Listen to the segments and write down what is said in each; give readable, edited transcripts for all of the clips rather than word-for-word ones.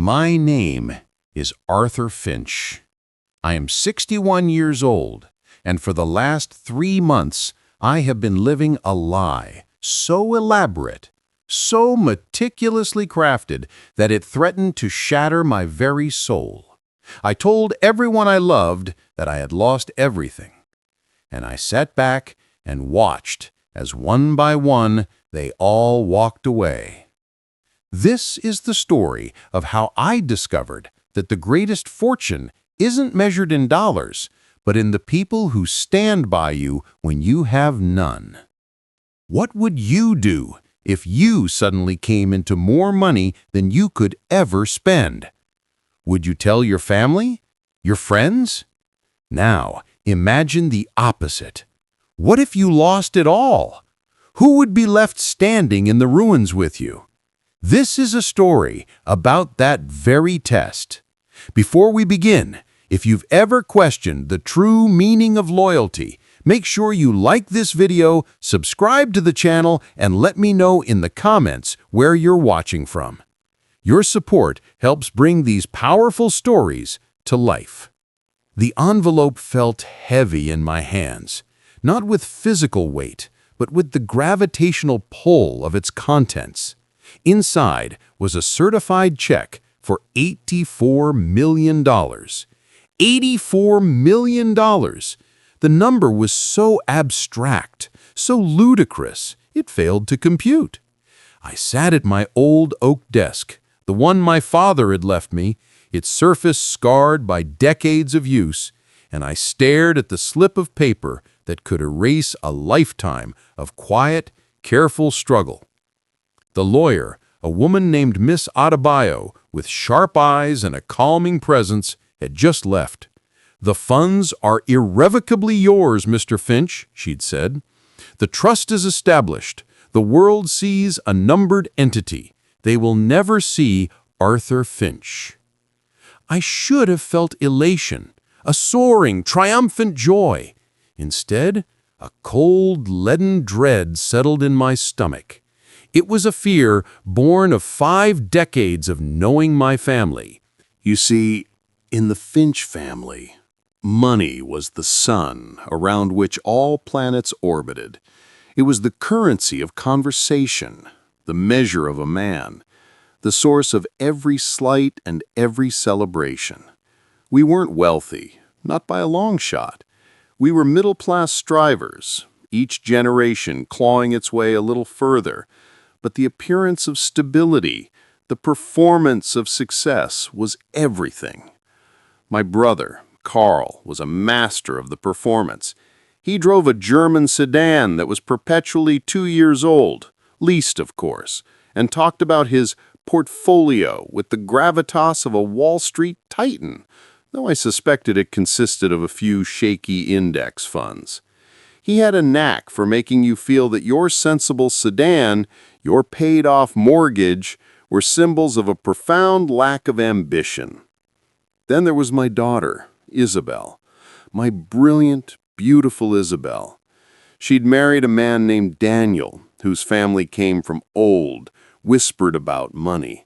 My name is Arthur Finch. I am 61 years old, and for the last 3 months, I have been living a lie so elaborate, so meticulously crafted that it threatened to shatter my very soul. I told everyone I loved that I had lost everything, and I sat back and watched as one by one they all walked away. This is the story of how I discovered that the greatest fortune isn't measured in dollars, but in the people who stand by you when you have none. What would you do if you suddenly came into more money than you could ever spend? Would you tell your family? Your friends? Now, imagine the opposite. What if you lost it all? Who would be left standing in the ruins with you? This is a story about that very test. Before we begin, if you've ever questioned the true meaning of loyalty, make sure you like this video, subscribe to the channel, and let me know in the comments where you're watching from. Your support helps bring these powerful stories to life. The envelope felt heavy in my hands, not with physical weight, but with the gravitational pull of its contents. Inside was a certified check for $84 million. $84 million! The number was so abstract, so ludicrous, it failed to compute. I sat at my old oak desk, the one my father had left me, its surface scarred by decades of use, and I stared at the slip of paper that could erase a lifetime of quiet, careful struggle. The lawyer, a woman named Miss Adebayo, with sharp eyes and a calming presence, had just left. "The funds are irrevocably yours, Mr. Finch," she'd said. "The trust is established. The world sees a numbered entity. They will never see Arthur Finch." I should have felt elation, a soaring, triumphant joy. Instead, a cold, leaden dread settled in my stomach. It was a fear born of 5 decades of knowing my family. You see, in the Finch family, money was the sun around which all planets orbited. It was the currency of conversation, the measure of a man, the source of every slight and every celebration. We weren't wealthy, not by a long shot. We were middle-class strivers, each generation clawing its way a little further, but the appearance of stability, the performance of success was everything. My brother, Carl, was a master of the performance. He drove a German sedan that was perpetually 2 years old, leased of course, and talked about his portfolio with the gravitas of a Wall Street titan, though I suspected it consisted of a few shaky index funds. He had a knack for making you feel that your sensible sedan, your paid-off mortgage, were symbols of a profound lack of ambition. Then there was my daughter, Isabel, my brilliant, beautiful Isabel. She'd married a man named Daniel, whose family came from old, whispered about money.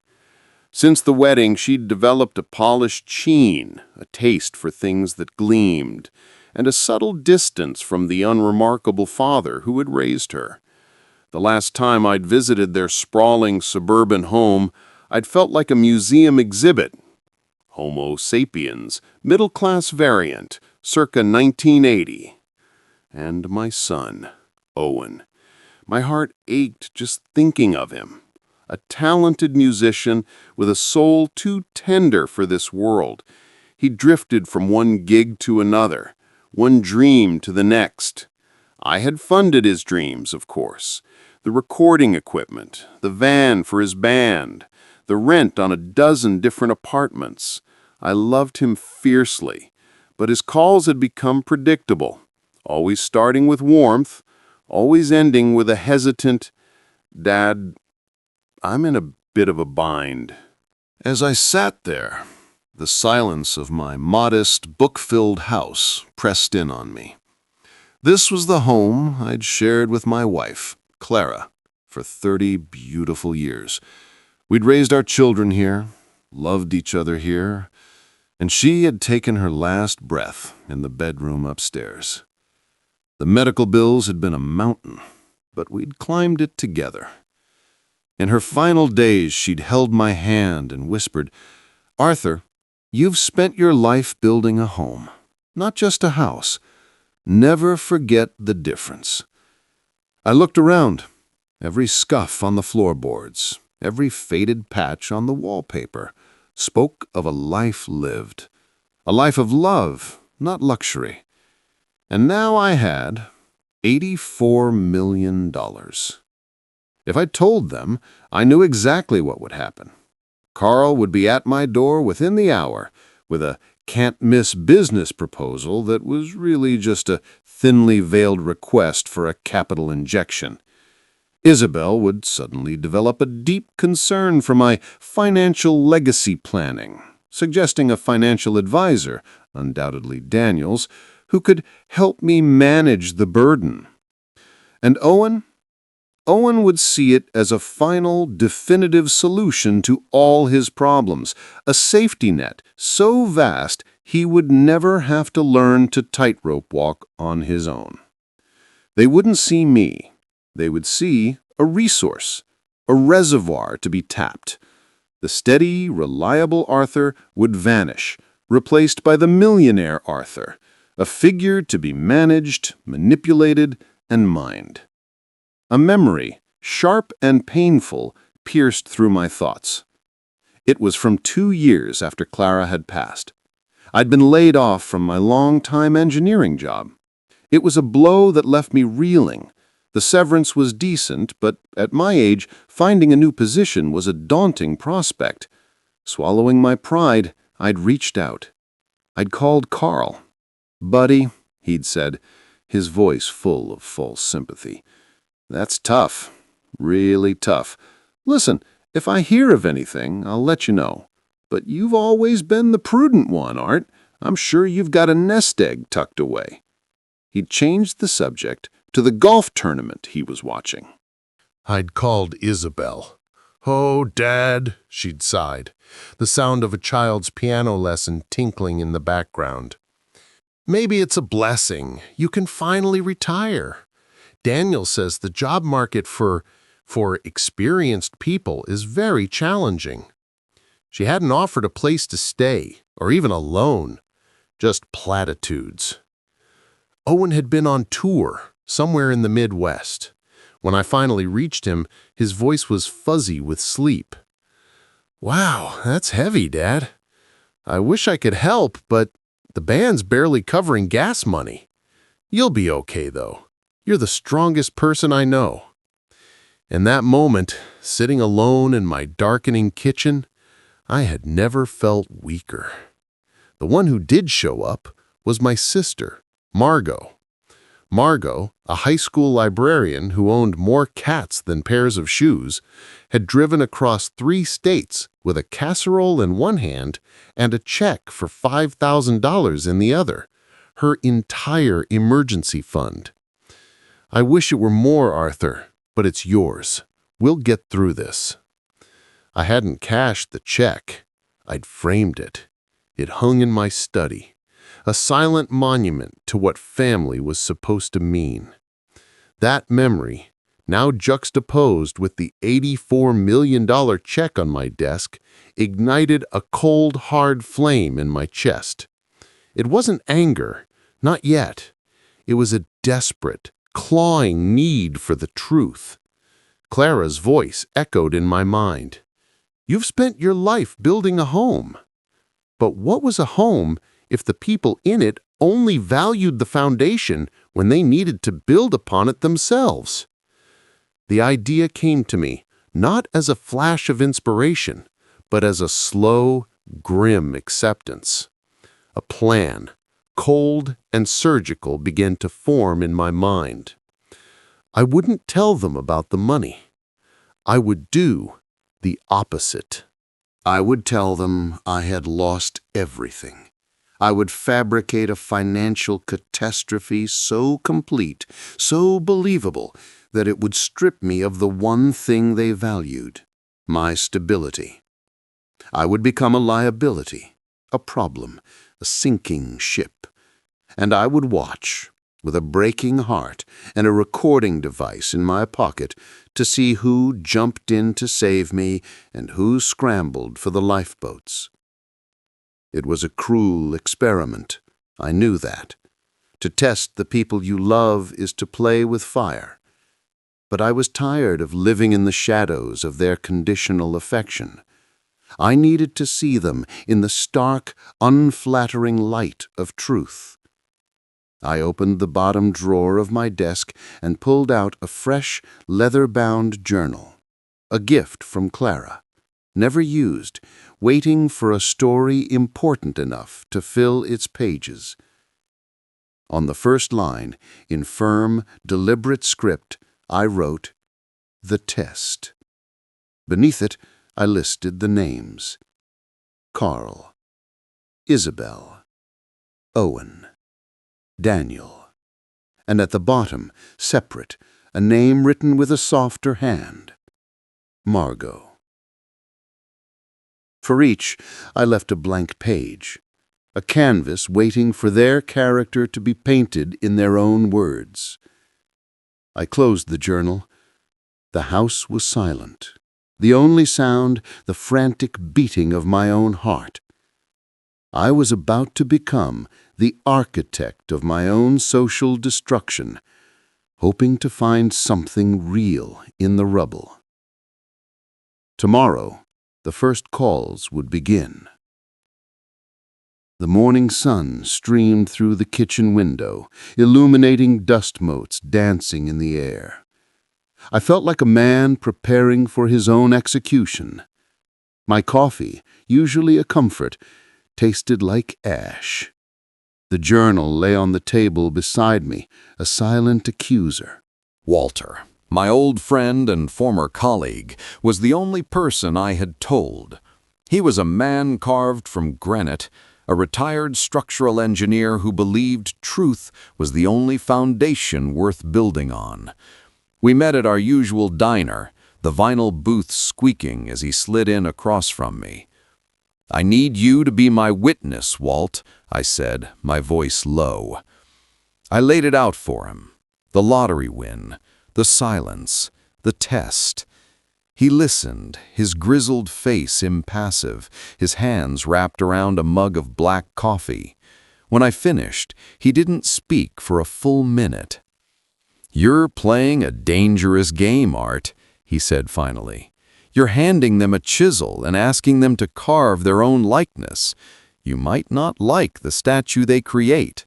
Since the wedding, she'd developed a polished sheen, a taste for things that gleamed, and a subtle distance from the unremarkable father who had raised her. The last time I'd visited their sprawling suburban home, I'd felt like a museum exhibit. Homo sapiens, middle-class variant, circa 1980. And my son, Owen. My heart ached just thinking of him. A talented musician with a soul too tender for this world. He drifted from one gig to another, one dream to the next. I had funded his dreams, of course. The recording equipment, the van for his band, the rent on a dozen different apartments. I loved him fiercely, but his calls had become predictable, always starting with warmth, always ending with a hesitant, "Dad, I'm in a bit of a bind." As I sat there, the silence of my modest, book-filled house pressed in on me. This was the home I'd shared with my wife, Clara, for 30 beautiful years. We'd raised our children here, loved each other here, and she had taken her last breath in the bedroom upstairs. The medical bills had been a mountain, but we'd climbed it together. In her final days, she'd held my hand and whispered, "Arthur, you've spent your life building a home, not just a house. Never forget the difference." I looked around. Every scuff on the floorboards, every faded patch on the wallpaper spoke of a life lived, a life of love, not luxury. And now I had $84 million. If I told them, I knew exactly what would happen. Carl would be at my door within the hour with a can't-miss business proposal that was really just a thinly veiled request for a capital injection. Isabel would suddenly develop a deep concern for my financial legacy planning, suggesting a financial advisor, undoubtedly Daniels, who could help me manage the burden. And Owen would see it as a final, definitive solution to all his problems, a safety net so vast he would never have to learn to tightrope walk on his own. They wouldn't see me. They would see a resource, a reservoir to be tapped. The steady, reliable Arthur would vanish, replaced by the millionaire Arthur, a figure to be managed, manipulated, and mined. A memory, sharp and painful, pierced through my thoughts. It was from 2 years after Clara had passed. I'd been laid off from my long-time engineering job. It was a blow that left me reeling. The severance was decent, but at my age, finding a new position was a daunting prospect. Swallowing my pride, I'd reached out. I'd called Carl. "Buddy," he'd said, his voice full of false sympathy. "That's tough. Really tough. Listen, if I hear of anything, I'll let you know. But you've always been the prudent one, Art. I'm sure you've got a nest egg tucked away." He'd changed the subject to the golf tournament he was watching. I'd called Isabel. "Oh, Dad," she'd sighed, the sound of a child's piano lesson tinkling in the background. "Maybe it's a blessing. You can finally retire. Daniel says the job market for experienced people is very challenging." She hadn't offered a place to stay, or even a loan. Just platitudes. Owen had been on tour, somewhere in the Midwest. When I finally reached him, his voice was fuzzy with sleep. "Wow, that's heavy, Dad. I wish I could help, but the band's barely covering gas money. You'll be okay, though. You're the strongest person I know." In that moment, sitting alone in my darkening kitchen, I had never felt weaker. The one who did show up was my sister, Margot. Margot, a high school librarian who owned more cats than pairs of shoes, had driven across 3 states with a casserole in one hand and a check for $5,000 in the other, her entire emergency fund. "I wish it were more, Arthur, but it's yours. We'll get through this." I hadn't cashed the check. I'd framed it. It hung in my study, a silent monument to what family was supposed to mean. That memory, now juxtaposed with the $84 million check on my desk, ignited a cold, hard flame in my chest. It wasn't anger, not yet. It was a desperate, clawing need for the truth. Clara's voice echoed in my mind. "You've spent your life building a home." But what was a home if the people in it only valued the foundation when they needed to build upon it themselves? The idea came to me, not as a flash of inspiration, but as a slow, grim acceptance. A plan, cold and surgical, began to form in my mind. I wouldn't tell them about the money. I would do the opposite. I would tell them I had lost everything. I would fabricate a financial catastrophe so complete, so believable, that it would strip me of the one thing they valued, my stability. I would become a liability, a problem, a sinking ship. And I would watch, with a breaking heart and a recording device in my pocket, to see who jumped in to save me and who scrambled for the lifeboats. It was a cruel experiment. I knew that. To test the people you love is to play with fire. But I was tired of living in the shadows of their conditional affection. I needed to see them in the stark, unflattering light of truth. I opened the bottom drawer of my desk and pulled out a fresh, leather-bound journal, a gift from Clara, never used, waiting for a story important enough to fill its pages. On the first line, in firm, deliberate script, I wrote, "The Test." Beneath it, I listed the names: Carl, Isabel, Owen, Daniel, and at the bottom, separate, a name written with a softer hand: Margot. For each, I left a blank page, a canvas waiting for their character to be painted in their own words. I closed the journal. The house was silent. The only sound, the frantic beating of my own heart. I was about to become the architect of my own social destruction, hoping to find something real in the rubble. Tomorrow, the first calls would begin. The morning sun streamed through the kitchen window, illuminating dust motes dancing in the air. I felt like a man preparing for his own execution. My coffee, usually a comfort, tasted like ash. The journal lay on the table beside me, a silent accuser. Walter, my old friend and former colleague, was the only person I had told. He was a man carved from granite, a retired structural engineer who believed truth was the only foundation worth building on. We met at our usual diner, the vinyl booth squeaking as he slid in across from me. "I need you to be my witness, Walt," I said, my voice low. I laid it out for him. The lottery win, the silence, the test. He listened, his grizzled face impassive, his hands wrapped around a mug of black coffee. When I finished, he didn't speak for a full minute. "You're playing a dangerous game, Art," he said finally. "You're handing them a chisel and asking them to carve their own likeness. You might not like the statue they create."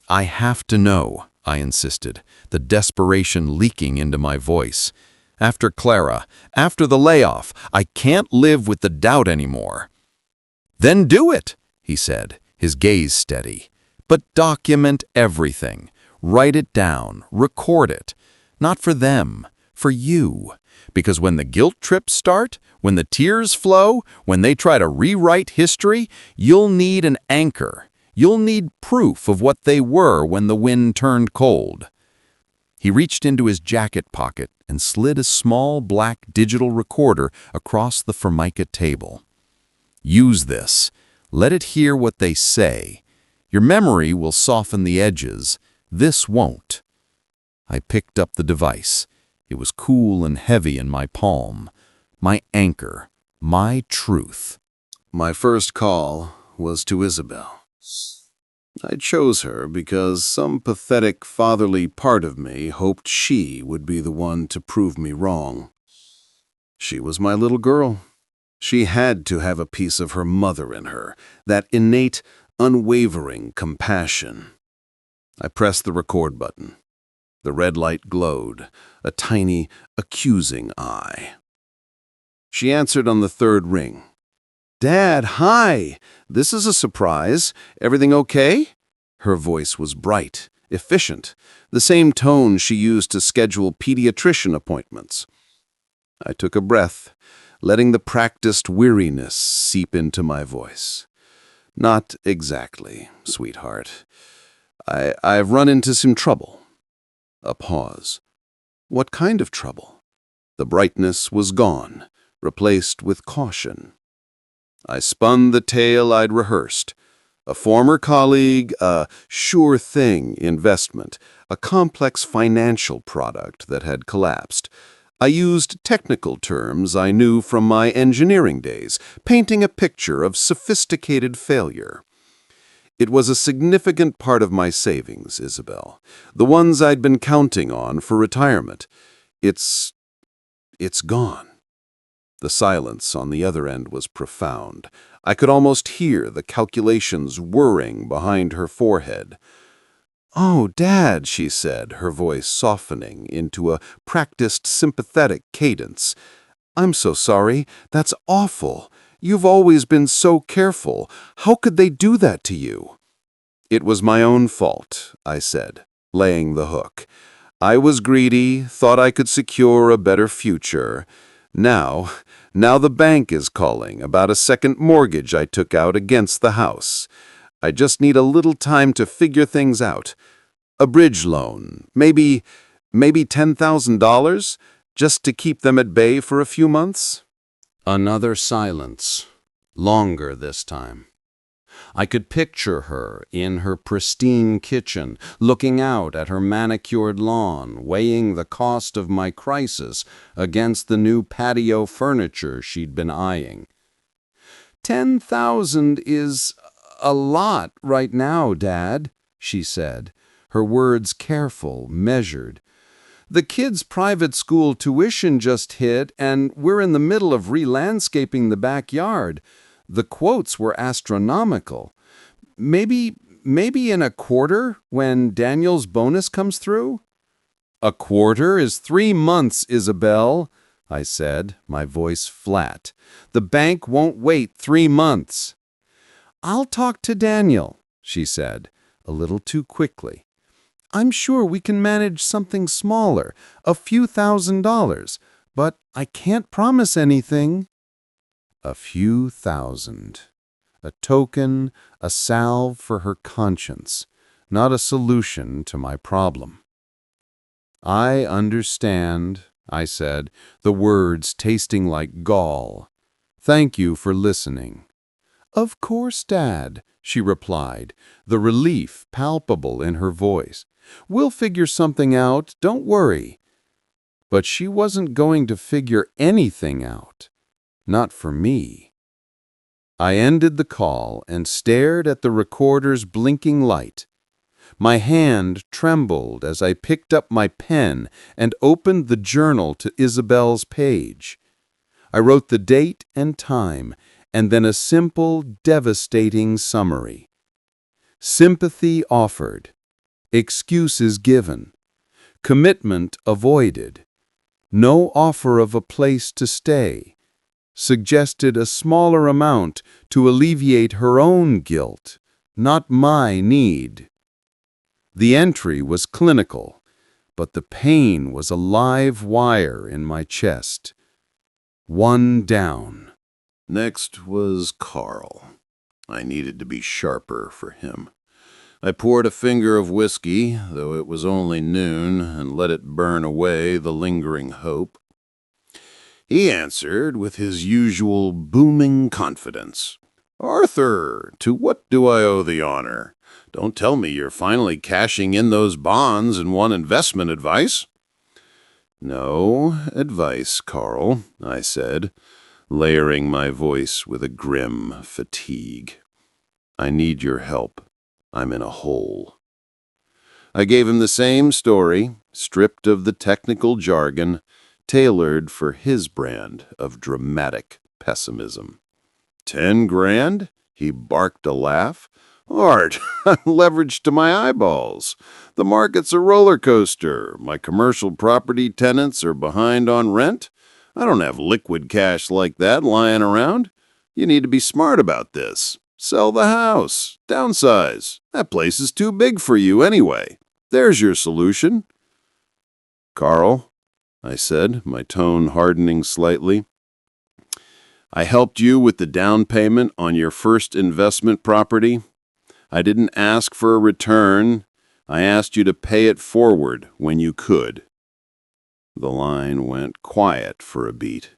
"I have to know," I insisted, the desperation leaking into my voice. "After Clara, after the layoff, I can't live with the doubt anymore." "Then do it," he said, his gaze steady. "But document everything. Write it down, record it. Not for them, for you. Because when the guilt trips start, when the tears flow, when they try to rewrite history, you'll need an anchor. You'll need proof of what they were when the wind turned cold." He reached into his jacket pocket and slid a small black digital recorder across the Formica table. "Use this. Let it hear what they say. Your memory will soften the edges. This won't." I picked up the device. It was cool and heavy in my palm. My anchor, my truth. My first call was to Isabel. I chose her because some pathetic fatherly part of me hoped she would be the one to prove me wrong. She was my little girl. She had to have a piece of her mother in her, that innate, unwavering compassion. I pressed the record button. The red light glowed, a tiny, accusing eye. She answered on the third ring. "Dad, hi! This is a surprise. Everything okay?" Her voice was bright, efficient, the same tone she used to schedule pediatrician appointments. I took a breath, letting the practiced weariness seep into my voice. "Not exactly, sweetheart. I've run into some trouble." A pause. "What kind of trouble?" The brightness was gone, replaced with caution. I spun the tale I'd rehearsed. A former colleague, a sure thing investment, a complex financial product that had collapsed. I used technical terms I knew from my engineering days, painting a picture of sophisticated failure. It was a significant part of my savings, Isabel, the ones I'd been counting on for retirement. It's gone. The silence on the other end was profound. I could almost hear the calculations whirring behind her forehead. "Oh, Dad," she said, her voice softening into a practiced sympathetic cadence. "I'm so sorry. That's awful. You've always been so careful. How could they do that to you?" "It was my own fault," I said, laying the hook. "I was greedy, thought I could secure a better future. Now the bank is calling about a second mortgage I took out against the house. I just need a little time to figure things out. A bridge loan, maybe $10,000, just to keep them at bay for a few months." Another silence, longer this time. I could picture her in her pristine kitchen, looking out at her manicured lawn, weighing the cost of my crisis against the new patio furniture she'd been eyeing. "10,000 is a lot right now, Dad," she said, her words careful, measured. "The kids' private school tuition just hit, and we're in the middle of re-landscaping the backyard. The quotes were astronomical. Maybe in a quarter, when Daniel's bonus comes through?" "A quarter is 3 months, Isabel," I said, my voice flat. "The bank won't wait 3 months." "I'll talk to Daniel," she said, a little too quickly. "I'm sure we can manage something smaller, a few $1,000s, but I can't promise anything." A few thousand. A token, a salve for her conscience, not a solution to my problem. "I understand," I said, the words tasting like gall. "Thank you for listening." "Of course, Dad," she replied, the relief palpable in her voice. "We'll figure something out, don't worry." But she wasn't going to figure anything out. Not for me. I ended the call and stared at the recorder's blinking light. My hand trembled as I picked up my pen and opened the journal to Isabel's page. I wrote the date and time, and then a simple, devastating summary. Sympathy offered. Excuses given. Commitment avoided. No offer of a place to stay. Suggested a smaller amount to alleviate her own guilt, not my need. The entry was clinical, but the pain was a live wire in my chest. One down. Next was Carl. I needed to be sharper for him. I poured a finger of whiskey, though it was only noon, and let it burn away the lingering hope. He answered with his usual booming confidence. "Arthur, to what do I owe the honor? Don't tell me you're finally cashing in those bonds and want investment advice." "No advice, Carl," I said, layering my voice with a grim fatigue. "I need your help. I'm in a hole." I gave him the same story, stripped of the technical jargon, tailored for his brand of dramatic pessimism. "10 grand?" He barked a laugh. "Art, I'm leveraged to my eyeballs. The market's a roller coaster. My commercial property tenants are behind on rent. I don't have liquid cash like that lying around. You need to be smart about this. Sell the house. Downsize. That place is too big for you anyway. There's your solution." "Carl," I said, my tone hardening slightly, "I helped you with the down payment on your first investment property. I didn't ask for a return. I asked you to pay it forward when you could." The line went quiet for a beat.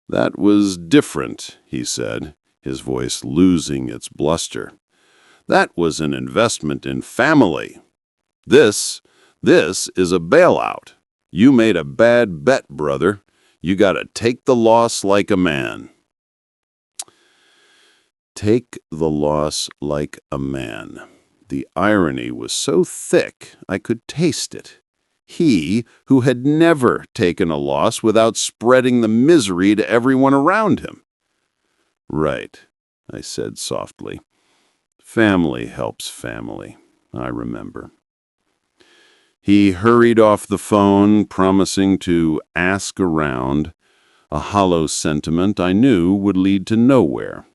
"That was different," he said. his voice losing its bluster. "That was an investment in family. This is a bailout. You made a bad bet, brother. You gotta take the loss like a man." Take the loss like a man. The irony was so thick I could taste it. He, who had never taken a loss without spreading the misery to everyone around him. "Right," I said softly. "Family helps family, I remember." He hurried off the phone, promising to ask around, a hollow sentiment I knew would lead to nowhere.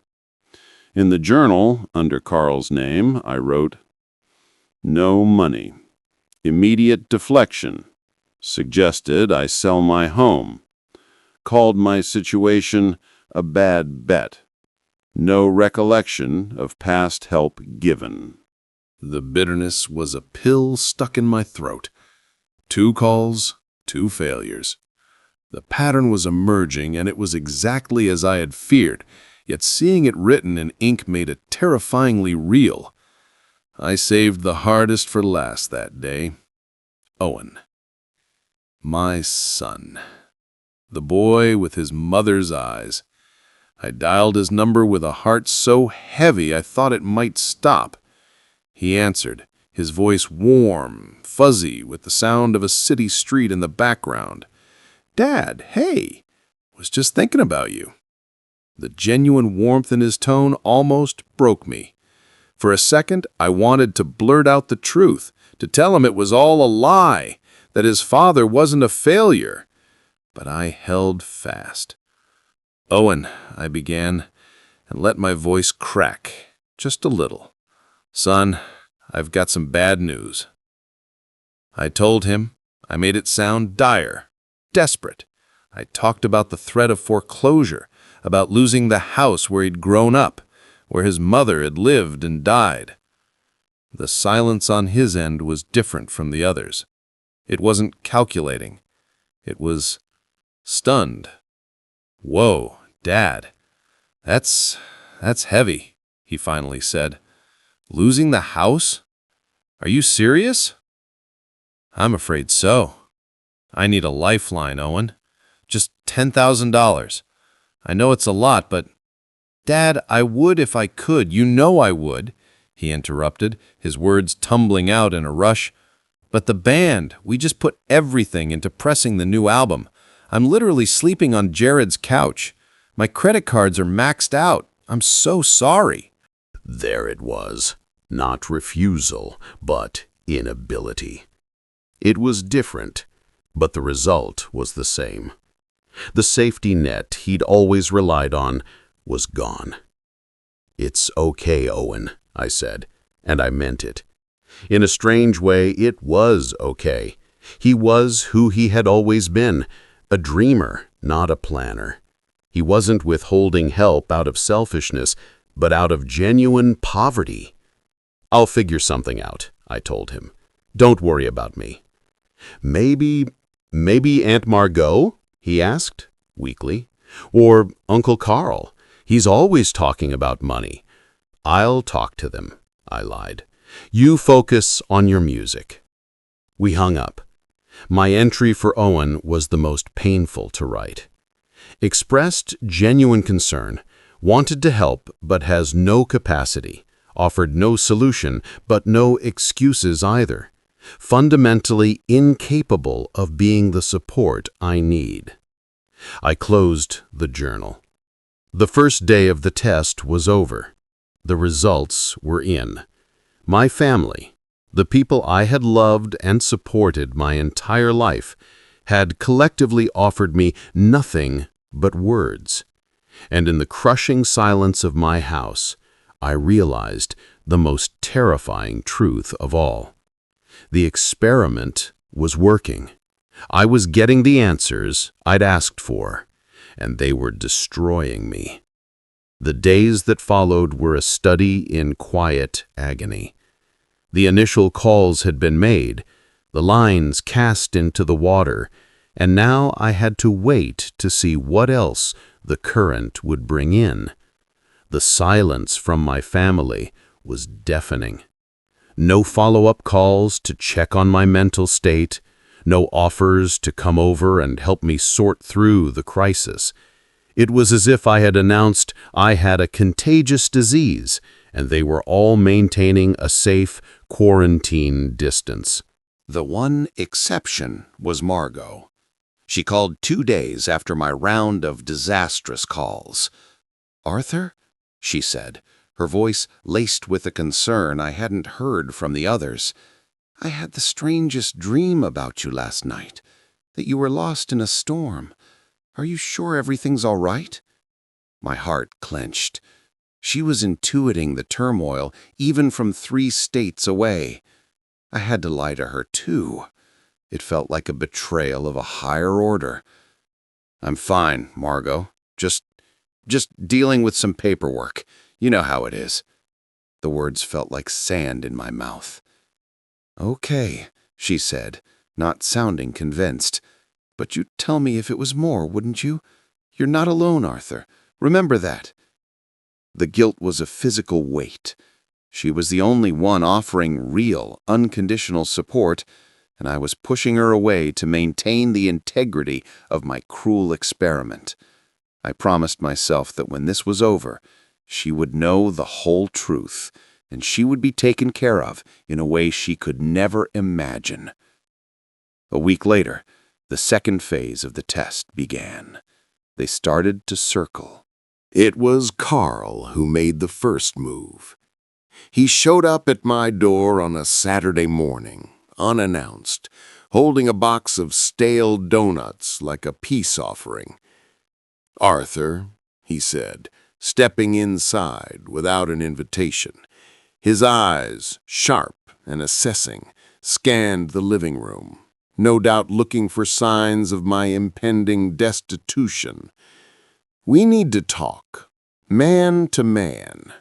In the journal, under Carl's name, I wrote, "No money. Immediate deflection. Suggested I sell my home. Called my situation a bad bet. No recollection of past help given." The bitterness was a pill stuck in my throat. 2 calls, 2 failures. The pattern was emerging, and it was exactly as I had feared, yet seeing it written in ink made it terrifyingly real. I saved the hardest for last that day. Owen. My son. The boy with his mother's eyes. I dialed his number with a heart so heavy I thought it might stop. He answered, his voice warm, fuzzy, with the sound of a city street in the background. "Dad, hey, was just thinking about you." The genuine warmth in his tone almost broke me. For a second, I wanted to blurt out the truth, to tell him it was all a lie, that his father wasn't a failure. But I held fast. "Owen," I began, and let my voice crack, just a little. "Son, I've got some bad news." I told him. I made it sound dire, desperate. I talked about the threat of foreclosure, about losing the house where he'd grown up, where his mother had lived and died. The silence on his end was different from the others. It wasn't calculating. It was stunned. "Whoa, Dad, that's heavy," he finally said. "Losing the house? Are you serious?" "I'm afraid so. I need a lifeline, Owen. Just $10,000. I know it's a lot, but—" "Dad, I would if I could. You know I would," he interrupted, his words tumbling out in a rush. "But the band, we just put everything into pressing the new album. I'm literally sleeping on Jared's couch. My credit cards are maxed out. I'm so sorry." There it was. Not refusal, but inability. It was different, but the result was the same. The safety net he'd always relied on was gone. "It's okay, Owen," I said, and I meant it. In a strange way, it was okay. He was who he had always been, a dreamer, not a planner. He wasn't withholding help out of selfishness, but out of genuine poverty. "I'll figure something out," I told him. "Don't worry about me." Maybe Aunt Margot?" he asked, weakly. "Or Uncle Carl. He's always talking about money." "I'll talk to them," I lied. "You focus on your music." We hung up. My entry for Owen was the most painful to write. Expressed genuine concern, wanted to help but has no capacity, offered no solution but no excuses either. Fundamentally incapable of being the support I need. I closed the journal. The first day of the test was over. The results were in. My family, the people I had loved and supported my entire life, had collectively offered me nothing but words. And in the crushing silence of my house, I realized the most terrifying truth of all. The experiment was working. I was getting the answers I'd asked for, and they were destroying me. The days that followed were a study in quiet agony. The initial calls had been made, the lines cast into the water, and now I had to wait to see what else the current would bring in. The silence from my family was deafening. No follow-up calls to check on my mental state, no offers to come over and help me sort through the crisis. It was as if I had announced I had a contagious disease, and they were all maintaining a safe quarantine distance. The one exception was Margot. She called 2 days after my round of disastrous calls. "Arthur?" she said, her voice laced with a concern I hadn't heard from the others. "I had the strangest dream about you last night, that you were lost in a storm. Are you sure everything's all right?" My heart clenched. She was intuiting the turmoil even from 3 states away. I had to lie to her too. It felt like a betrayal of a higher order. "I'm fine, Margot. Just dealing with some paperwork. You know how it is." The words felt like sand in my mouth. "Okay," she said, not sounding convinced. "But you'd tell me if it was more, wouldn't you? You're not alone, Arthur. Remember that." The guilt was a physical weight. She was the only one offering real, unconditional support, and I was pushing her away to maintain the integrity of my cruel experiment. I promised myself that when this was over, she would know the whole truth, and she would be taken care of in a way she could never imagine. A week later, the second phase of the test began. They started to circle. It was Carl who made the first move. He showed up at my door on a Saturday morning, unannounced, holding a box of stale donuts like a peace offering. "Arthur," he said, stepping inside without an invitation. His eyes, sharp and assessing, scanned the living room, no doubt looking for signs of my impending destitution. "We need to talk, man to man."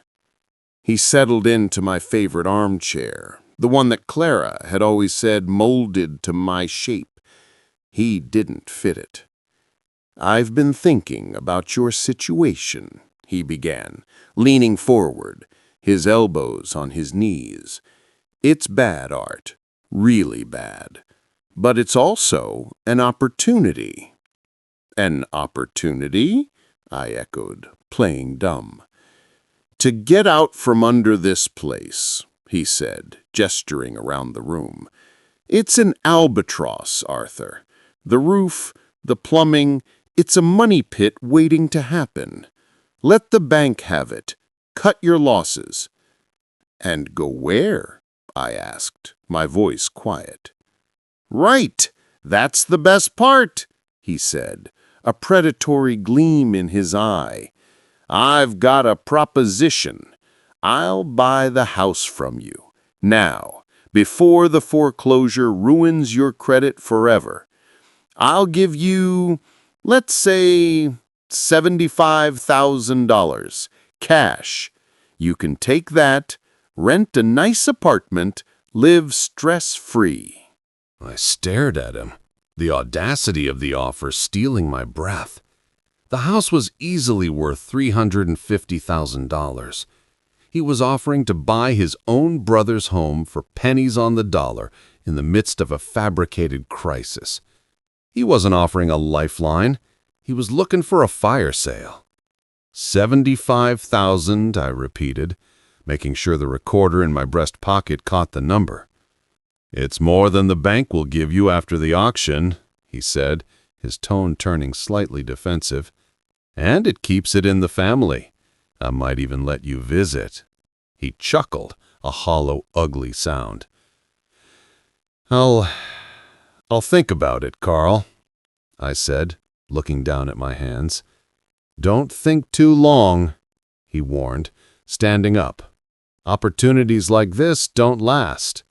He settled into my favorite armchair, the one that Clara had always said molded to my shape. He didn't fit it. "I've been thinking about your situation," he began, leaning forward, his elbows on his knees. "It's bad, Art, really bad. But it's also an opportunity." "An opportunity?" I echoed, playing dumb. "To get out from under this place," he said, gesturing around the room. "It's an albatross, Arthur. The roof, the plumbing, it's a money pit waiting to happen. Let the bank have it. Cut your losses." "And go where?" I asked, my voice quiet. "Right, that's the best part," he said, a predatory gleam in his eye. "I've got a proposition. I'll buy the house from you. Now, before the foreclosure ruins your credit forever. I'll give you, let's say, $75,000, cash. You can take that, rent a nice apartment, live stress-free." I stared at him, the audacity of the offer stealing my breath. The house was easily worth $350,000. He was offering to buy his own brother's home for pennies on the dollar in the midst of a fabricated crisis. He wasn't offering a lifeline. He was looking for a fire sale. $75,000, I repeated, making sure the recorder in my breast pocket caught the number. "It's more than the bank will give you after the auction," he said, his tone turning slightly defensive. "And it keeps it in the family. I might even let you visit." He chuckled, a hollow, ugly sound. I'll think about it, Carl," I said, looking down at my hands. "Don't think too long," he warned, standing up. "Opportunities like this don't last."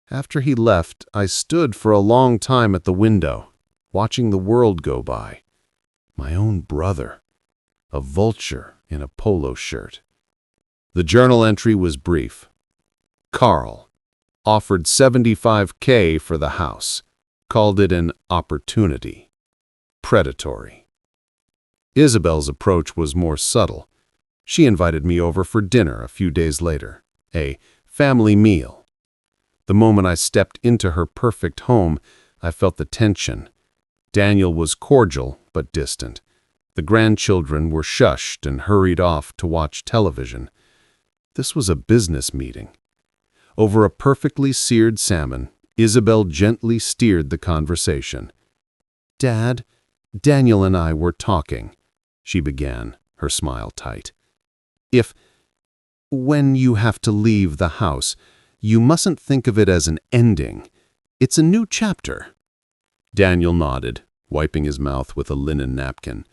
After he left, I stood for a long time at the window, watching the world go by. My own brother, a vulture in a polo shirt. The journal entry was brief. Carl offered $75K for the house, called it an opportunity. Predatory. Isabel's approach was more subtle. She invited me over for dinner a few days later, a family meal. The moment I stepped into her perfect home, I felt the tension. Daniel was cordial but distant. The grandchildren were shushed and hurried off to watch television. This was a business meeting. Over a perfectly seared salmon, Isabel gently steered the conversation. "Dad, Daniel and I were talking," she began, her smile tight. When you have to leave the house, you mustn't think of it as an ending. It's a new chapter." Daniel nodded, wiping his mouth with a linen napkin.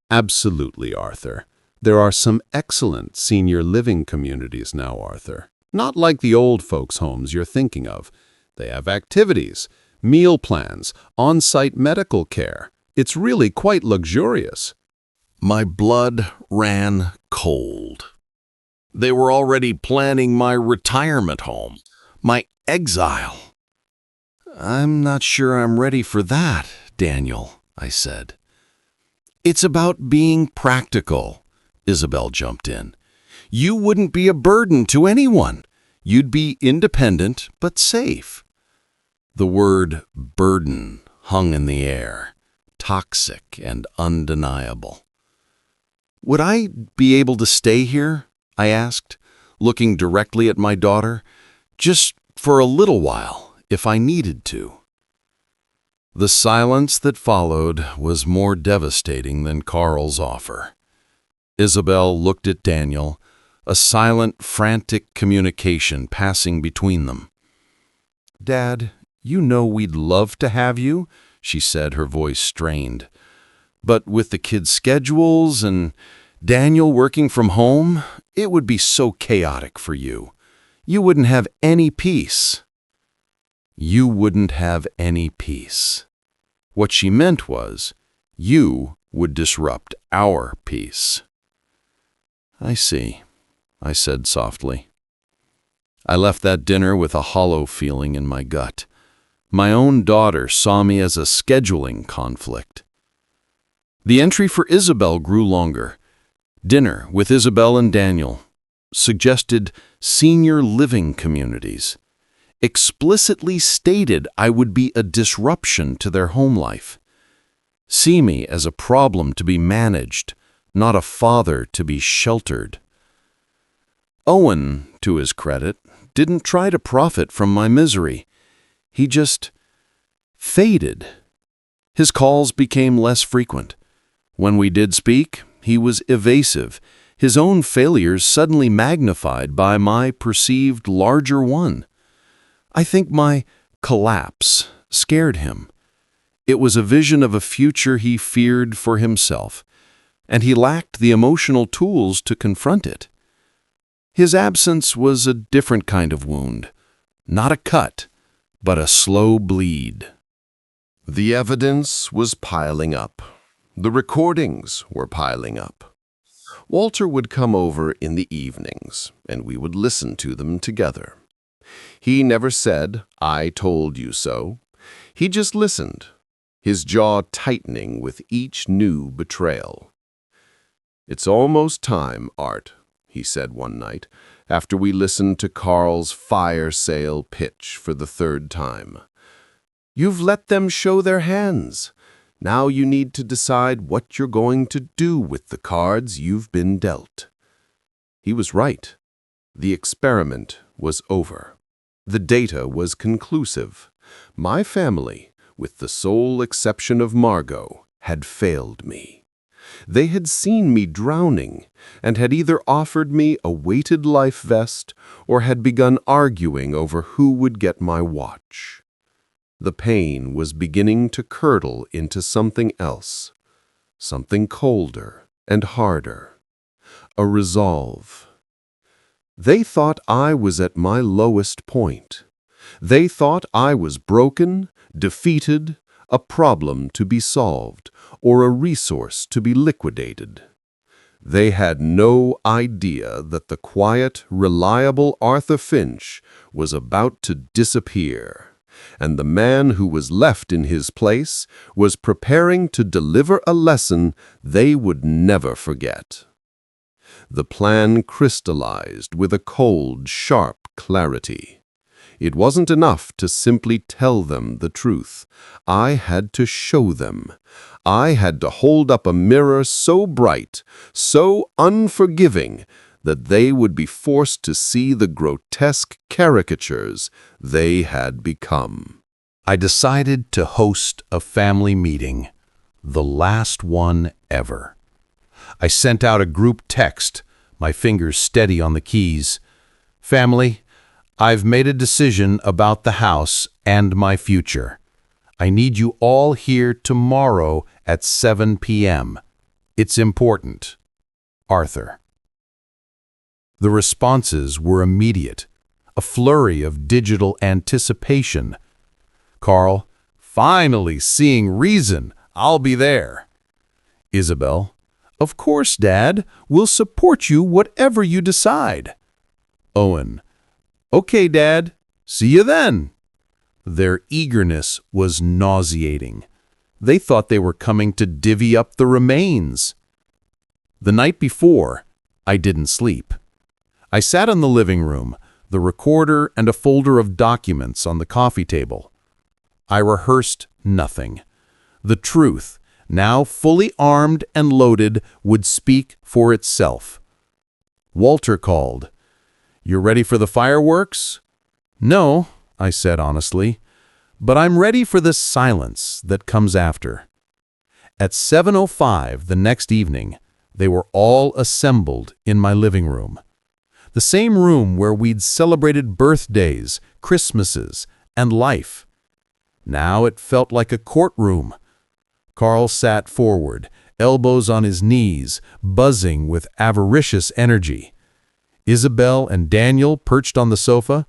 "Absolutely, Arthur. There are some excellent senior living communities now, Arthur. Not like the old folks' homes you're thinking of. They have activities, meal plans, on-site medical care. It's really quite luxurious." My blood ran cold. They were already planning my retirement home, my exile. "I'm not sure I'm ready for that, Daniel," I said. "It's about being practical," Isabel jumped in. "You wouldn't be a burden to anyone. You'd be independent but safe." The word burden hung in the air, toxic and undeniable. "Would I be able to stay here?" I asked, looking directly at my daughter. "Just for a little while, if I needed to." The silence that followed was more devastating than Carl's offer. Isabel looked at Daniel, a silent, frantic communication passing between them. "Dad, you know we'd love to have you," she said, her voice strained. "But with the kids' schedules and Daniel working from home, it would be so chaotic for you. You wouldn't have any peace." You wouldn't have any peace. What she meant was, you would disrupt our peace. "I see," I said softly. I left that dinner with a hollow feeling in my gut. My own daughter saw me as a scheduling conflict. The entry for Isabel grew longer. Dinner with Isabel and Daniel. Suggested senior living communities. Explicitly stated I would be a disruption to their home life. See me as a problem to be managed, not a father to be sheltered. Owen, to his credit, didn't try to profit from my misery. He just faded. His calls became less frequent. When we did speak, he was evasive, his own failures suddenly magnified by my perceived larger one. I think my collapse scared him. It was a vision of a future he feared for himself, and he lacked the emotional tools to confront it. His absence was a different kind of wound, not a cut, but a slow bleed. The evidence was piling up. The recordings were piling up. Walter would come over in the evenings, and we would listen to them together. He never said, "I told you so." He just listened, his jaw tightening with each new betrayal. "It's almost time, Art," he said one night, after we listened to Carl's fire sale pitch for the third time. "You've let them show their hands. Now you need to decide what you're going to do with the cards you've been dealt." He was right. The experiment was over. The data was conclusive. My family, with the sole exception of Margot, had failed me. They had seen me drowning and had either offered me a weighted life vest or had begun arguing over who would get my watch. The pain was beginning to curdle into something else, something colder and harder, a resolve. They thought I was at my lowest point. They thought I was broken, defeated, a problem to be solved, or a resource to be liquidated. They had no idea that the quiet, reliable Arthur Finch was about to disappear, and the man who was left in his place was preparing to deliver a lesson they would never forget. The plan crystallized with a cold, sharp clarity. It wasn't enough to simply tell them the truth. I had to show them. I had to hold up a mirror so bright, so unforgiving, that they would be forced to see the grotesque caricatures they had become. I decided to host a family meeting, the last one ever. I sent out a group text, my fingers steady on the keys. Family, I've made a decision about the house and my future. I need you all here tomorrow at 7 p.m. It's important. Arthur. The responses were immediate, a flurry of digital anticipation. Carl, finally seeing reason. I'll be there. Isabel, of course, Dad. We'll support you whatever you decide. Owen, okay, Dad. See you then. Their eagerness was nauseating. They thought they were coming to divvy up the remains. The night before, I didn't sleep. I sat in the living room, the recorder and a folder of documents on the coffee table. I rehearsed nothing. The truth, now fully armed and loaded, would speak for itself. Walter called. "You ready for the fireworks?" "No," I said honestly, "but I'm ready for the silence that comes after." At 7:05 the next evening, they were all assembled in my living room. The same room where we'd celebrated birthdays, Christmases, and life. Now it felt like a courtroom. Carl sat forward, elbows on his knees, buzzing with avaricious energy. Isabel and Daniel perched on the sofa,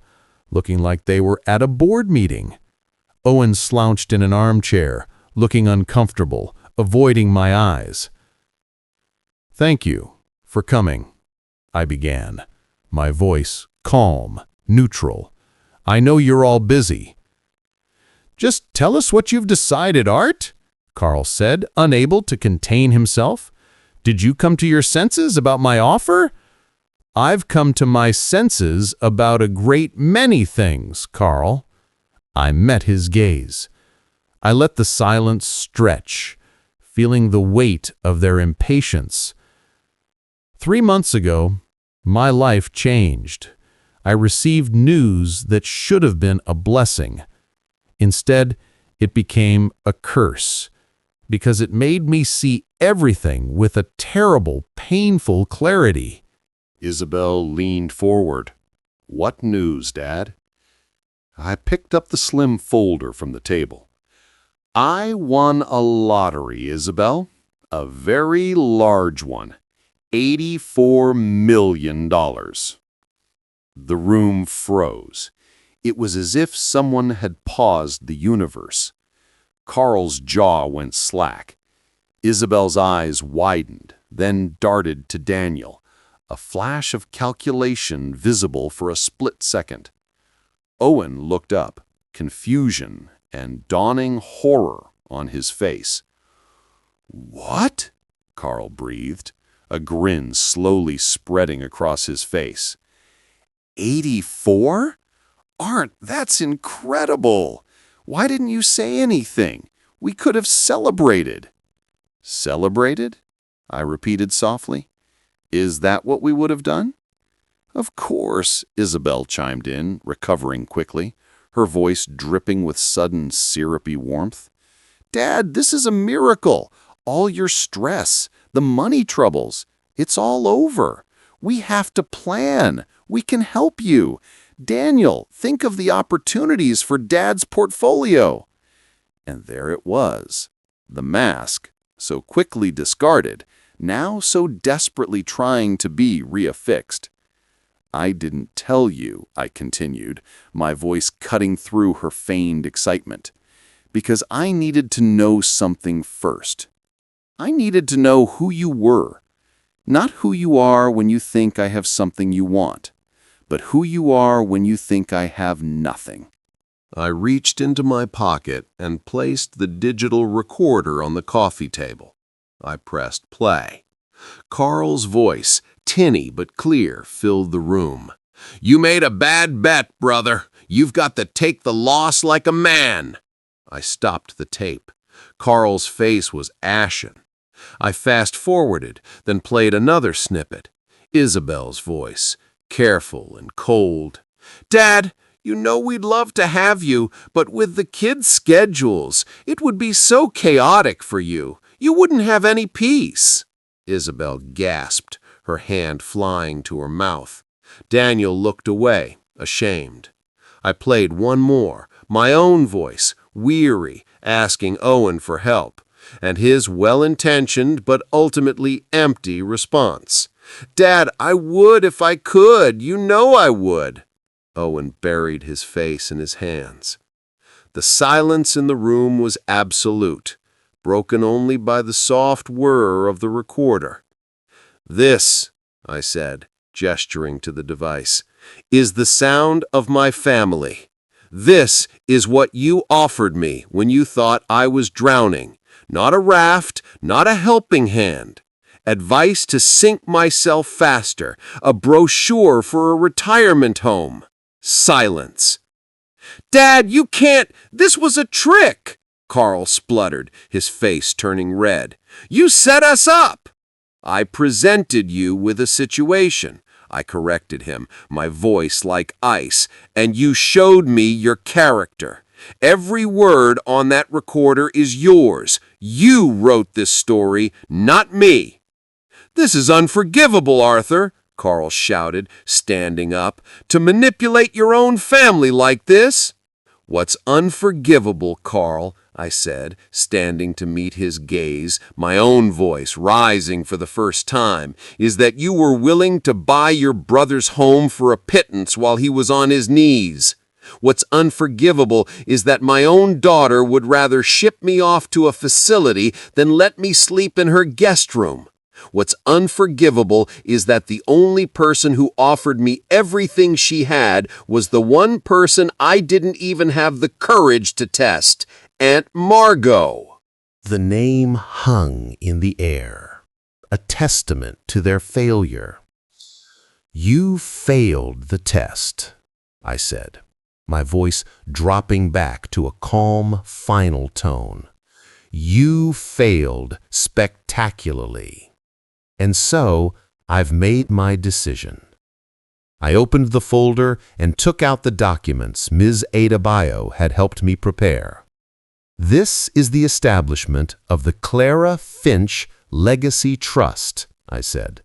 looking like they were at a board meeting. Owen slouched in an armchair, looking uncomfortable, avoiding my eyes. "Thank you for coming," I began, my voice calm, neutral. "I know you're all busy." "Just tell us what you've decided, Art," Carl said, unable to contain himself. "Did you come to your senses about my offer?" "I've come to my senses about a great many things, Carl." I met his gaze. I let the silence stretch, feeling the weight of their impatience. 3 months ago, my life changed. I received news that should have been a blessing. Instead, it became a curse, because it made me see everything with a terrible, painful clarity. Isabel leaned forward. "What news, Dad?" I picked up the slim folder from the table. "I won a lottery, Isabel. A very large one. $84 million. The room froze. It was as if someone had paused the universe. Carl's jaw went slack. Isabel's eyes widened, then darted to Daniel, a flash of calculation visible for a split second. Owen looked up, confusion and dawning horror on his face. "What?" Carl breathed, a grin slowly spreading across his face. 84? Arndt, that's incredible! Why didn't you say anything? We could have celebrated." "Celebrated?" I repeated softly. "Is that what we would have done?" "Of course," Isabel chimed in, recovering quickly, her voice dripping with sudden syrupy warmth. "Dad, this is a miracle. All your stress, the money troubles, it's all over. We have to plan. We can help you. Daniel, think of the opportunities for Dad's portfolio." And there it was, the mask, so quickly discarded, now so desperately trying to be reaffixed. "I didn't tell you," I continued, my voice cutting through her feigned excitement, "because I needed to know something first. I needed to know who you were. Not who you are when you think I have something you want, but who you are when you think I have nothing." I reached into my pocket and placed the digital recorder on the coffee table. I pressed play. Carl's voice, tinny but clear, filled the room. "You made a bad bet, brother. You've got to take the loss like a man." I stopped the tape. Carl's face was ashen. I fast-forwarded, then played another snippet. Isabel's voice, careful and cold. "Dad, you know we'd love to have you, but with the kids' schedules, it would be so chaotic for you. You wouldn't have any peace." Isabel gasped, her hand flying to her mouth. Daniel looked away, ashamed. I played one more, my own voice, weary, asking Owen for help, and his well-intentioned but ultimately empty response. "Dad, I would if I could. You know I would." Owen buried his face in his hands. The silence in the room was absolute, broken only by the soft whir of the recorder. "This," I said, gesturing to the device, "is the sound of my family. This is what you offered me when you thought I was drowning. Not a raft, not a helping hand. Advice to sink myself faster, a brochure for a retirement home. Silence." "Dad, you can't! This was a trick!" Carl spluttered, his face turning red. "You set us up!" "I presented you with a situation," I corrected him, my voice like ice, "and you showed me your character. Every word on that recorder is yours. You wrote this story, not me." "This is unforgivable, Arthur," Carl shouted, standing up, "to manipulate your own family like this." "What's unforgivable, Carl," I said, standing to meet his gaze, my own voice rising for the first time, "is that you were willing to buy your brother's home for a pittance while he was on his knees. What's unforgivable is that my own daughter would rather ship me off to a facility than let me sleep in her guest room. What's unforgivable is that the only person who offered me everything she had was the one person I didn't even have the courage to test, Aunt Margot." The name hung in the air, a testament to their failure. "You failed the test," I said, my voice dropping back to a calm, final tone. "You failed spectacularly. And so, I've made my decision." I opened the folder and took out the documents Ms. Adebayo had helped me prepare. "This is the establishment of the Clara Finch Legacy Trust," I said,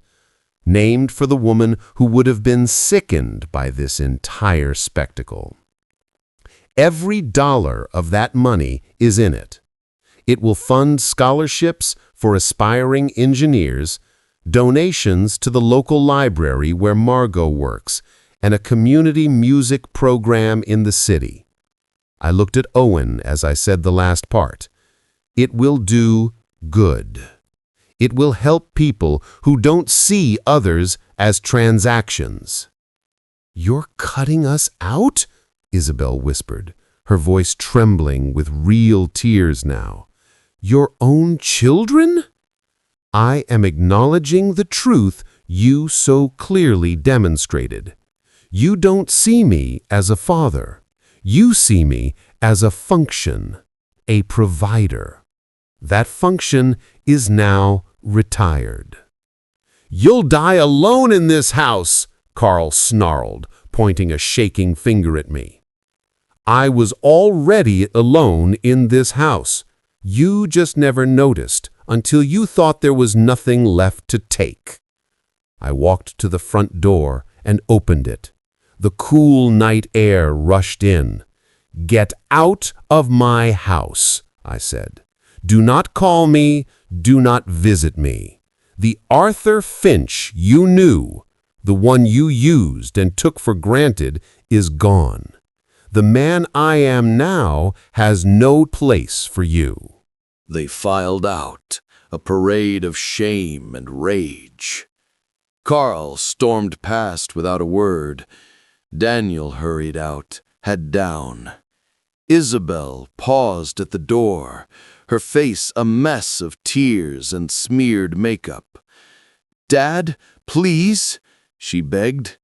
"named for the woman who would have been sickened by this entire spectacle. Every dollar of that money is in it. It will fund scholarships for aspiring engineers, donations to the local library where Margot works, and a community music program in the city." I looked at Owen as I said the last part. "It will do good. It will help people who don't see others as transactions." "You're cutting us out?" Isabel whispered, her voice trembling with real tears now. "Your own children?" "I am acknowledging the truth you so clearly demonstrated. You don't see me as a father. You see me as a function, a provider. That function is now retired." "You'll die alone in this house," Carl snarled, pointing a shaking finger at me. "I was already alone in this house. You just never noticed until you thought there was nothing left to take." I walked to the front door and opened it. The cool night air rushed in. "Get out of my house," I said. "Do not call me, do not visit me. The Arthur Finch you knew, the one you used and took for granted, is gone. The man I am now has no place for you." They filed out, a parade of shame and rage. Carl stormed past without a word. Daniel hurried out, head down. Isabel paused at the door, her face a mess of tears and smeared makeup. "Dad, Please, she begged.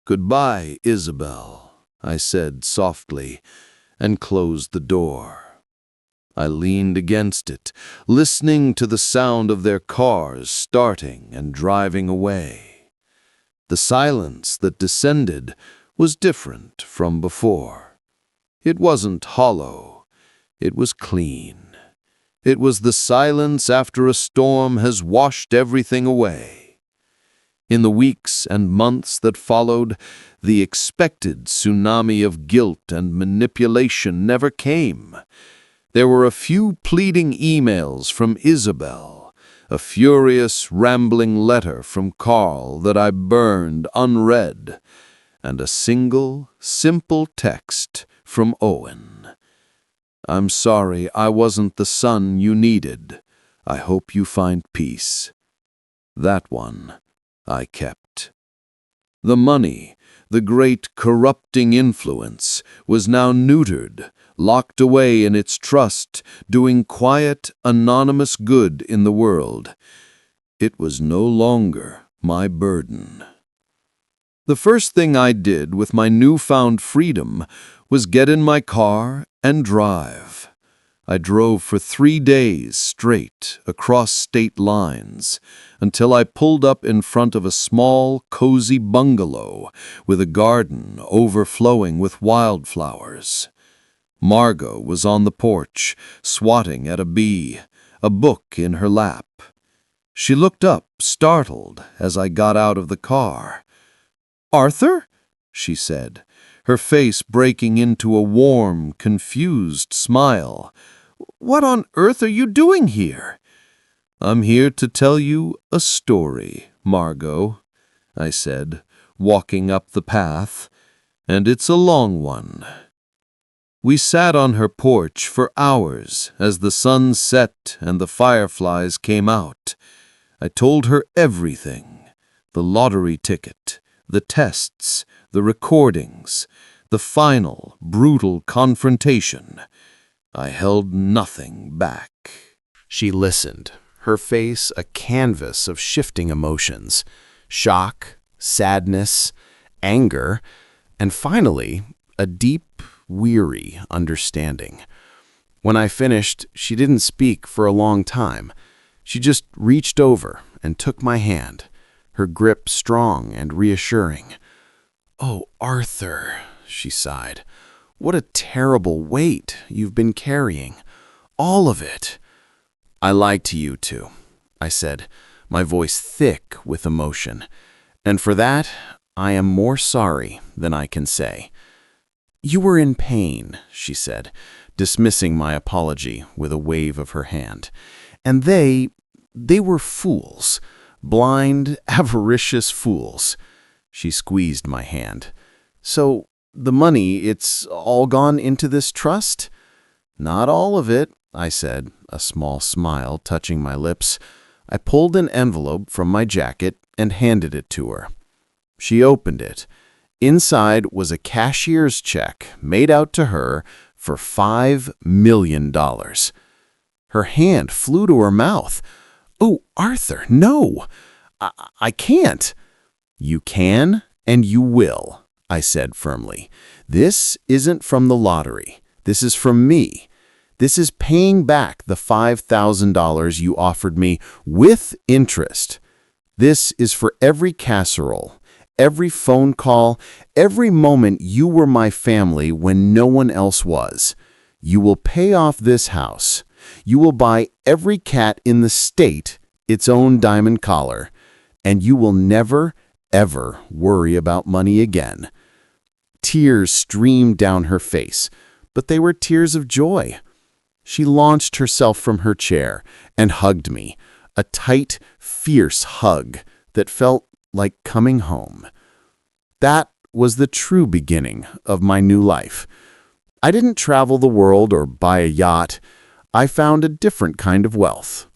Goodbye, Isabel, I said softly, and closed the door. I leaned against it, listening to the sound of their cars starting and driving away. The silence that descended was different from before. It wasn't hollow. It was clean. It was the silence after a storm has washed everything away. In the weeks and months that followed, the expected tsunami of guilt and manipulation never came. There were a few pleading emails from Isabel, a furious, rambling letter from Carl that I burned unread, and a single, simple text from Owen. I'm sorry I wasn't the son you needed. I hope you find peace. That one I kept. The money, the great corrupting influence, was now neutered, locked away in its trust, doing quiet, anonymous good in the world. It was no longer my burden. The first thing I did with my newfound freedom was get in my car and drive. I drove for 3 days straight across state lines until I pulled up in front of a small, cozy bungalow with a garden overflowing with wildflowers. Margot was on the porch, swatting at a bee, a book in her lap. She looked up, startled, as I got out of the car. "Arthur?" she said, her face breaking into a warm, confused smile. "What on earth are you doing here?" "I'm here to tell you a story, Margot," I said, walking up the path, "and it's a long one." We sat on her porch for hours as the sun set and the fireflies came out. I told her everything: the lottery ticket, the tests, the recordings, the final, brutal confrontation. I held nothing back. She listened, her face a canvas of shifting emotions: shock, sadness, anger, and finally, a deep, weary understanding. When I finished, she didn't speak for a long time. She just reached over and took my hand, her grip strong and reassuring. "Oh, Arthur," she sighed, "what a terrible weight you've been carrying. All of it." "I lied to you too," I said, my voice thick with emotion. "And for that, I am more sorry than I can say." "You were in pain," she said, dismissing my apology with a wave of her hand. "And they were fools. Blind, avaricious fools." She squeezed my hand. "So, the money, it's all gone into this trust?" "Not all of it," I said, a small smile touching my lips. I pulled an envelope from my jacket and handed it to her. She opened it. Inside was a cashier's check made out to her for $5 million. Her hand flew to her mouth. "Oh, Arthur, no! I can't." "You can and you will," I said firmly. "This isn't from the lottery. This is from me. This is paying back the $5,000 you offered me with interest. This is for every casserole, every phone call, every moment you were my family when no one else was. You will pay off this house. You will buy every cat in the state its own diamond collar, and you will never, ever worry about money again." Tears streamed down her face, but they were tears of joy. She launched herself from her chair and hugged me, a tight, fierce hug that felt like coming home. That was the true beginning of my new life. I didn't travel the world or buy a yacht. I found a different kind of wealth.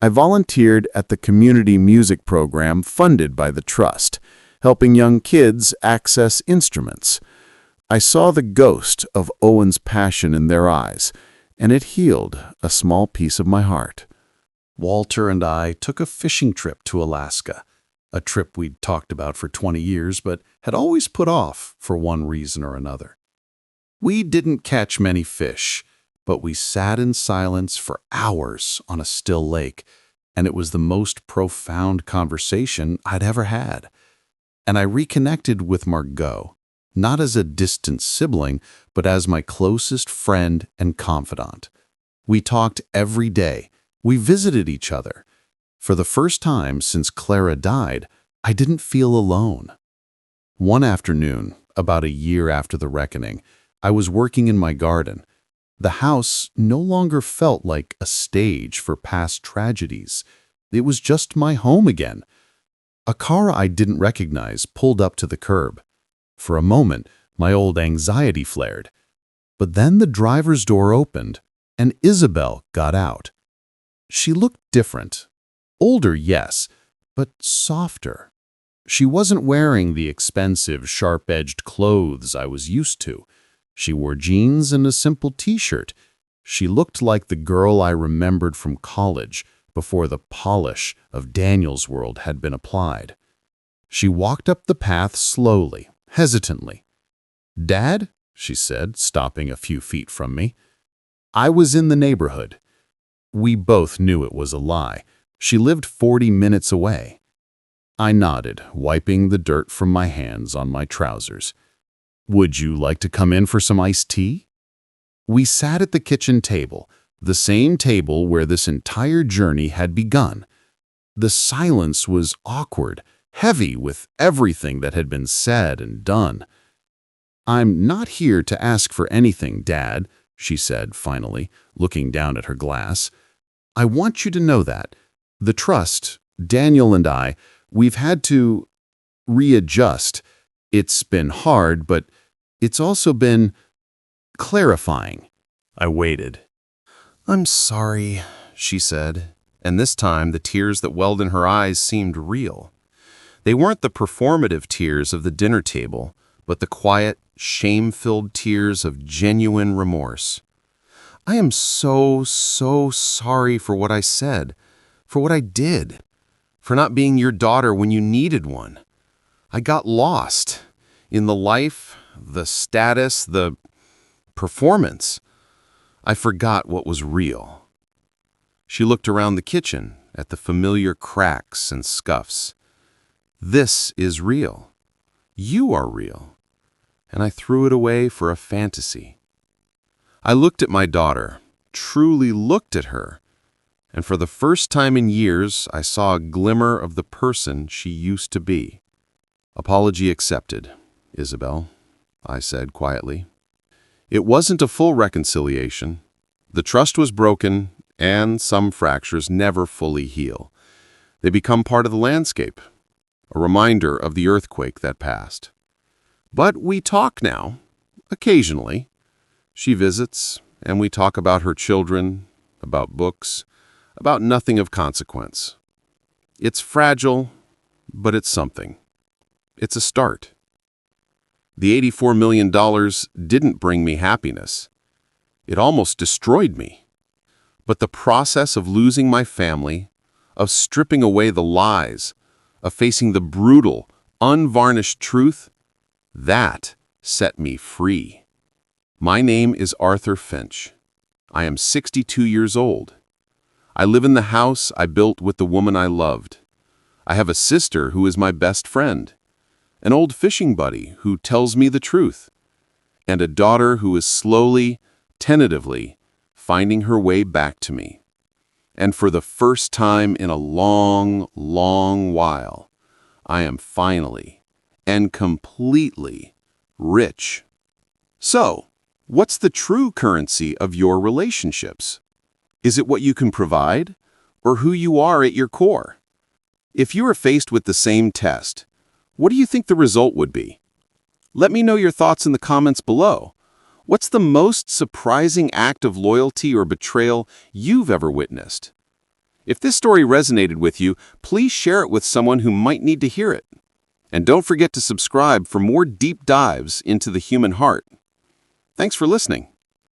I volunteered at the community music program funded by the trust, helping young kids access instruments. I saw the ghost of Owen's passion in their eyes, and it healed a small piece of my heart. Walter and I took a fishing trip to Alaska, a trip we'd talked about for 20 years but had always put off for one reason or another. We didn't catch many fish, but we sat in silence for hours on a still lake, and it was the most profound conversation I'd ever had. And I reconnected with Margot, not as a distant sibling, but as my closest friend and confidant. We talked every day. We visited each other. For the first time since Clara died, I didn't feel alone. One afternoon, about a year after the reckoning, I was working in my garden. The house no longer felt like a stage for past tragedies. It was just my home again. A car I didn't recognize pulled up to the curb. For a moment, my old anxiety flared. But then the driver's door opened, and Isabel got out. She looked different. Older, yes, but softer. She wasn't wearing the expensive, sharp-edged clothes I was used to. She wore jeans and a simple t-shirt. She looked like the girl I remembered from college before the polish of Daniel's world had been applied. She walked up the path slowly, hesitantly. "Dad," she said, stopping a few feet from me. I was in the neighborhood. We both knew it was a lie. She lived 40 minutes away. I nodded, wiping the dirt from my hands on my trousers. "Would you like to come in for some iced tea?" We sat at the kitchen table, the same table where this entire journey had begun. The silence was awkward, heavy with everything that had been said and done. "I'm not here to ask for anything, Dad," she said finally, looking down at her glass. "I want you to know that. The trust, Daniel and I, we've had to readjust. It's been hard, but it's also been clarifying." I waited. "I'm sorry," she said, and this time the tears that welled in her eyes seemed real. They weren't the performative tears of the dinner table, but the quiet, shame-filled tears of genuine remorse. "I am so sorry for what I said, for what I did, for not being your daughter when you needed one. I got lost in the life, the status, the performance. I forgot what was real." She looked around the kitchen at the familiar cracks and scuffs. "This is real. You are real." And I threw it away for a fantasy. I looked at my daughter, truly looked at her, and for the first time in years, I saw a glimmer of the person she used to be. "Apology accepted, Isabel," I said quietly. "It wasn't a full reconciliation. The trust was broken, and some fractures never fully heal. They become part of the landscape, a reminder of the earthquake that passed. But we talk now, occasionally. She visits, and we talk about her children, about books, about nothing of consequence. It's fragile, but it's something. It's a start. The $84 million didn't bring me happiness. It almost destroyed me. But the process of losing my family, of stripping away the lies, of facing the brutal, unvarnished truth, that set me free. My name is Arthur Finch. I am 62 years old. I live in the house I built with the woman I loved. I have a sister who is my best friend, an old fishing buddy who tells me the truth, and a daughter who is slowly, tentatively, finding her way back to me. And for the first time in a long, long while, I am finally and completely rich. So, what's the true currency of your relationships? Is it what you can provide, or who you are at your core? If you are faced with the same test, what do you think the result would be? Let me know your thoughts in the comments below. What's the most surprising act of loyalty or betrayal you've ever witnessed? If this story resonated with you, please share it with someone who might need to hear it. And don't forget to subscribe for more deep dives into the human heart. Thanks for listening.